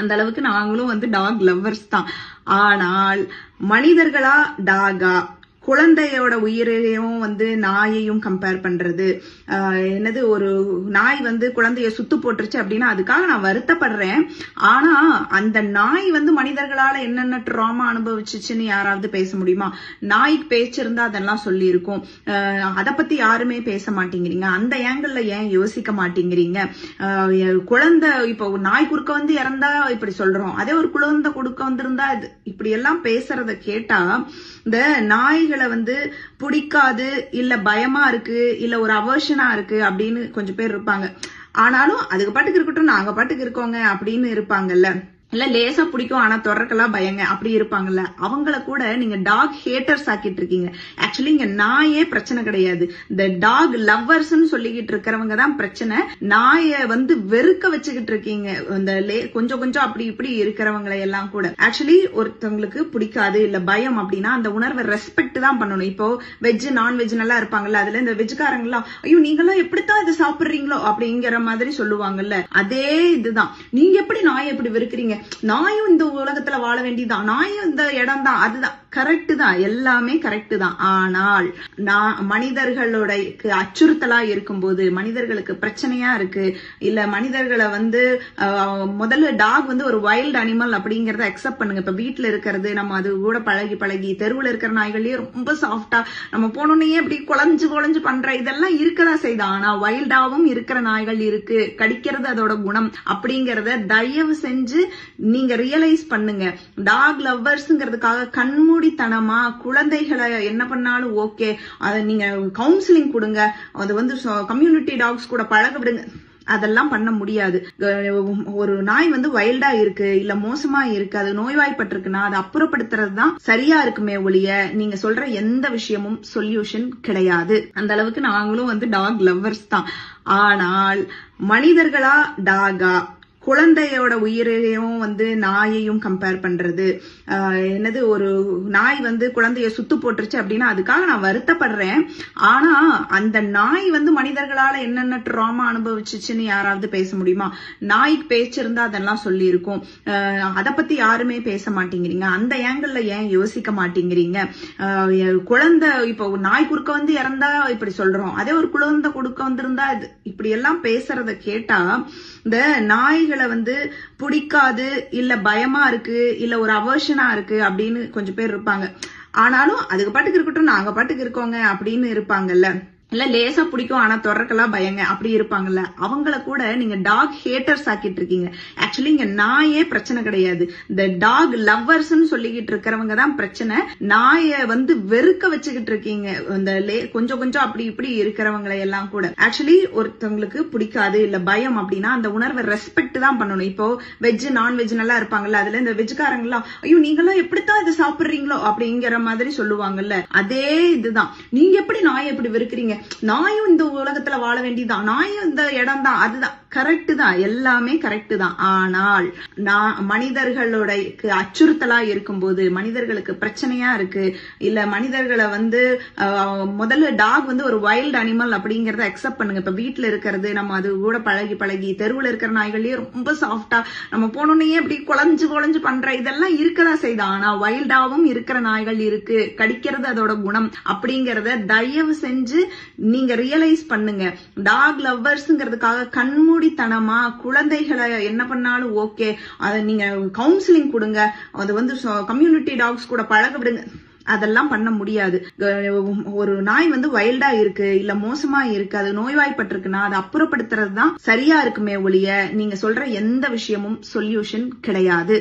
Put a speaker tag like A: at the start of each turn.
A: அந்த அளவுக்கு நாங்களும் டாக் லவ்வர்ஸ் தான். ஆனால் மனிதர்களா டாகா, குழந்தையோட உயிரையும் நாயையும் கம்பேர் பண்றது, என்னது ஒரு நாய் குழந்தைய சுத்து போட்டுருச்சு அப்படின்னா அதுக்காக நான் வருத்தப்படுறேன். ஆனா அந்த நாய் மனிதர்களால என்னென்ன ட்ராமா அனுபவிச்சுச்சுன்னு யாராவது பேச முடியுமா? நாய்க்கு பேச்சு இருந்தா அதெல்லாம் சொல்லி இருக்கும். அதை பத்தி யாருமே பேச மாட்டேங்கிறீங்க. அந்த ஏங்கல்ல ஏன் யோசிக்க மாட்டேங்கிறீங்க? குழந்தை இப்போ நாய் குறுக்க இறந்தா இப்படி சொல்றோம், அதே ஒரு குழந்தை குறுக்க வந்திருந்தா இப்படி எல்லாம் பேசுறத கேட்டா இந்த நாய்களை பிடிக்காது, இல்ல பயமா இருக்கு, இல்ல ஒரு அவர்ஷனா இருக்கு அப்படின்னு கொஞ்சம் பேர் இருப்பாங்க. ஆனாலும் அதுக்கு பாட்டுக்கு இருக்கட்டும், நாங்க பாட்டுக்கு இருக்கோங்க அப்படின்னு இருப்பாங்கல்ல. இல்ல லேசா பிடிக்கும் ஆனா தொடர்க்கெல்லாம் பயங்க அப்படி இருப்பாங்கல்ல. அவங்கள கூட நீங்க டாக் ஹேட்டர்ஸ் ஆக்கிட்டு இருக்கீங்க. ஆக்சுவலி இங்க நாயே பிரச்சனை கிடையாது, இந்த டாக் லவ்வர்ஸ் சொல்லிக்கிட்டு இருக்கிறவங்க தான் பிரச்சனை. நாயை வெறுக்க வச்சுக்கிட்டு இருக்கீங்க. இந்த கொஞ்சம் கொஞ்சம் அப்படி இப்படி இருக்கிறவங்களை எல்லாம் கூட. ஆக்சுவலி ஒருத்தவங்களுக்கு பிடிக்காது இல்ல பயம் அப்படின்னா அந்த உணர்வை ரெஸ்பெக்ட் தான் பண்ணணும். இப்போ வெஜ் நான்வெஜ் நல்லா இருப்பாங்கல்ல, அதுல இந்த வெஜ்காரங்க எல்லாம் ஐயோ நீங்கெல்லாம் எப்படித்தான் இதை சாப்பிடுறீங்களோ அப்படிங்கிற மாதிரி சொல்லுவாங்கல்ல. அதே இதுதான், நீங்க எப்படி நாயை எப்படி வெறுக்கிறீங்க? நாயும் இந்த உலகத்துல வாழ வேண்டியதுதான், நாயும் இந்த இடம் தான், அதுதான் கரெக்ட் தான், எல்லாமே கரெக்ட் தான். ஆனால் மனிதர்களோட அச்சுறுத்தலா இருக்கும்போது, மனிதர்களுக்கு பிரச்சனையா இருக்கு, இல்ல மனிதர்களை முதல்ல டாக் ஒரு வைல்ட் அனிமல் அப்படிங்கறத அக்செப்ட் பண்ணுங்க. இப்ப வீட்டுல இருக்கிறது நம்ம அது கூட பழகி பழகி, தெருவுல இருக்கிற நாய்கள்லயே ரொம்ப சாஃப்டா நம்ம போனோன்னே அப்படி குழஞ்சு பண்ற இதெல்லாம் இருக்கதான் செய்யுது. ஆனா வைல்டாவும் இருக்கிற நாய்கள் இருக்கு, கடிக்கிறது அதோட குணம் அப்படிங்கறத தயவு செஞ்சு நீங்க ரியலைஸ் பண்ணுங்க. டாக் லவ்வர்ஸ்ங்கிறதுக்காக கண்மூடித்தனமா குழந்தைகளை என்ன பண்ணாலும் ஓகே, அதை நீங்க கவுன்சிலிங் கொடுங்க, அது கம்யூனிட்டி டாக்ஸ் கூட பழக விடுங்க, அதெல்லாம் பண்ண முடியாது. ஒரு நாய் வைல்டா இருக்கு, இல்ல மோசமா இருக்கு, அது நோய்வாய்ப்பட்டிருக்குன்னா அதை அப்புறப்படுத்துறதுதான் சரியா இருக்குமே ஒழிய நீங்க சொல்ற எந்த விஷயமும் சொல்யூஷன் கிடையாது. அந்த அளவுக்கு நாங்களும் டாக் லவ்வர்ஸ் தான். ஆனால் மனிதர்களா டாகா, குழந்தையோட உயிரையும் நாயையும் கம்பேர் பண்றது, என்னது ஒரு நாய் குழந்தைய சுத்து போட்டுருச்சு அப்படின்னா அதுக்காக நான் வருத்தப்படுறேன். ஆனா அந்த நாய் மனிதர்களால என்னென்ன ட்ராமா அனுபவிச்சுச்சுன்னு யாராவது பேச முடியுமா? நாய்க்கு பேச்சு இருந்தா அதெல்லாம் சொல்லி இருக்கும். அதை பத்தி யாருமே பேச மாட்டேங்கிறீங்க. அந்த ஏங்கல்ல ஏன் யோசிக்க மாட்டேங்கிறீங்க? குழந்தை இப்போ நாய் குறுக்க இறந்தா இப்படி சொல்றோம், அதே ஒரு குழந்தை குறுக்க வந்திருந்தா இப்படி எல்லாம் பேசுறத கேட்டா இந்த நாய்களை பிடிக்காது, இல்ல பயமா இருக்கு, இல்ல ஒரு அவர்ஷனா இருக்கு அப்படின்னு கொஞ்சம் பேர் இருப்பாங்க. ஆனாலும் அதுக்கு பாட்டுக்கு இருக்கட்டும், நாங்க பாட்டுக்கு இருக்கோங்க அப்படின்னு இருப்பாங்கல்ல. இல்ல லேசா பிடிக்கும் ஆனா தொடர்க்கெல்லாம் பயங்க அப்படி இருப்பாங்கல்ல. அவங்கள கூட நீங்க டாக் ஹேட்டர்ஸ் ஆக்கிட்டு இருக்கீங்க. ஆக்சுவலி இங்க நாயே பிரச்சனை கிடையாது, இந்த டாக் லவ்வர்ஸ் சொல்லிக்கிட்டு இருக்கிறவங்க தான் பிரச்சனை. நாயை வெறுக்க வச்சுக்கிட்டு இருக்கீங்க. இந்த கொஞ்சம் கொஞ்சம் அப்படி இப்படி இருக்கிறவங்களை எல்லாம் கூட. ஆக்சுவலி ஒருத்தவங்களுக்கு பிடிக்காது இல்ல பயம் அப்படின்னா அந்த உணர்வை ரெஸ்பெக்ட் தான் பண்ணணும். இப்போ வெஜ் நான்வெஜ் நல்லா இருப்பாங்கல்ல, அதுல இந்த வெஜ்காரங்க எல்லாம் ஐயோ நீங்கெல்லாம் எப்படித்தான் இதை சாப்பிடுறீங்களோ அப்படிங்கிற மாதிரி சொல்லுவாங்கல்ல. அதே இதுதான், நீங்க எப்படி நாயை எப்படி வெறுக்கிறீங்க? நாயும் இந்த உலகத்துல வாழ வேண்டியதுதான், நாயும் இந்த இடம் தான், அதுதான் கரெக்ட் தான், எல்லாமே கரெக்ட் தான். ஆனால் மனிதர்களோட அச்சுறுத்தலா இருக்கும்போது, மனிதர்களுக்கு பிரச்சனையா இருக்கு, இல்ல மனிதர்களை முதல்ல டாக் ஒரு வைல்ட் அனிமல் அப்படிங்கறத அக்செப்ட் பண்ணுங்க. இப்ப வீட்டுல இருக்கிறது நம்ம அது கூட பழகி பழகி, தெருவுல இருக்கிற நாய்கள்லயே ரொம்ப சாஃப்டா நம்ம போனோன்னே அப்படி குழஞ்சு பண்ற இதெல்லாம் இருக்கதான் செய்யுது. ஆனா வைல்டாவும் இருக்கிற நாய்கள் இருக்கு, கடிக்கிறது அதோட குணம் அப்படிங்கறத தயவு செஞ்சு நீங்க ரியலைஸ் பண்ணுங்க. டாக் லவ்வர்ஸ்ங்கிறதுக்காக கண்மூடித்தனமா குழந்தைகளை என்ன பண்ணாலும் ஓகே, அதை நீங்க கவுன்சிலிங் கொடுங்க, அது கம்யூனிட்டி டாக்ஸ் கூட பழக விடுங்க, அதெல்லாம் பண்ண முடியாது. ஒரு நாய் வைல்டா இருக்கு, இல்ல மோசமா இருக்கு, அது நோய்வாய்ப்பட்டிருக்குன்னா அதை அப்புறப்படுத்துறதுதான் சரியா இருக்குமே ஒழிய நீங்க சொல்ற எந்த விஷயமும் சொல்யூஷன் கிடையாது.